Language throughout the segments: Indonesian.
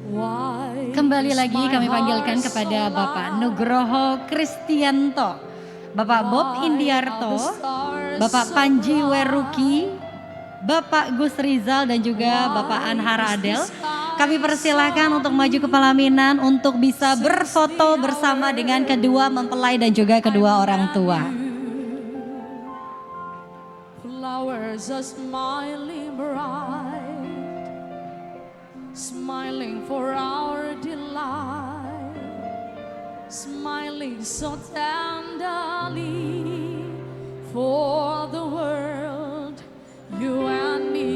Kembali lagi kami panggilkan kepada Bapak Nugroho Kristianto, Bapak Bob Indiarto, Bapak Panji Weruki, Bapak Gus Rizal dan juga Bapak Anhar Adel. Kami persilahkan untuk maju ke pelaminan untuk bisa berfoto bersama dengan kedua mempelai dan juga kedua orang tua. Flowers are smiling bright, smiling for our delight, smiling so tenderly for the world, you and me.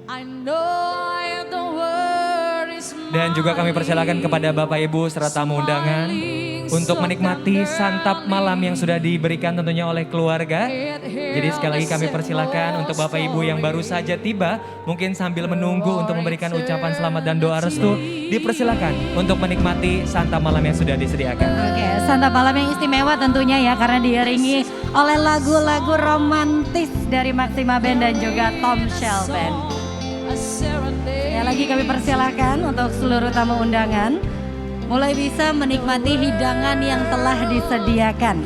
I know the word is Dan juga kami persilakan kepada Bapak Ibu serta tamu undangan untuk menikmati santap malam yang sudah diberikan tentunya oleh keluarga. Jadi sekali lagi kami persilakan untuk Bapak Ibu yang baru saja tiba, mungkin sambil menunggu untuk memberikan ucapan selamat dan doa restu, dipersilakan untuk menikmati santap malam yang sudah disediakan. Oke, santap malam yang istimewa tentunya ya, karena diiringi oleh lagu-lagu romantis dari Maxima Band dan juga Tom Shell Band. Ya, lagi kami persilahkan untuk seluruh tamu undangan mulai bisa menikmati hidangan yang telah disediakan.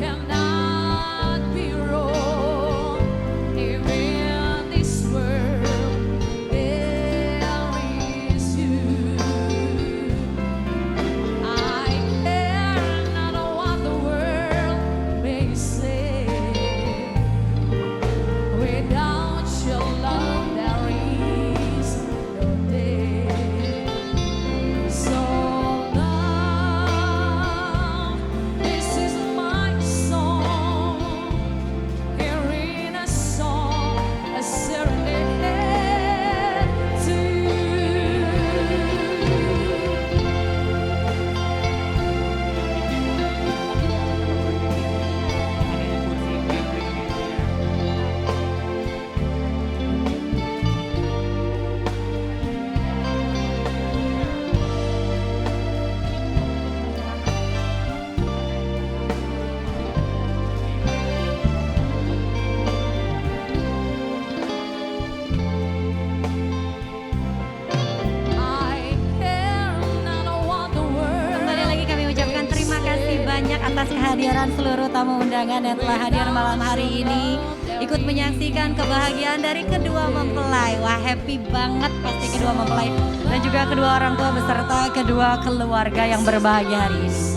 Banyak atas kehadiran seluruh tamu undangan yang telah hadir malam hari ini, ikut menyaksikan kebahagiaan dari kedua mempelai. Wah, happy banget pasti kedua mempelai dan juga kedua orang tua beserta kedua keluarga yang berbahagia hari ini.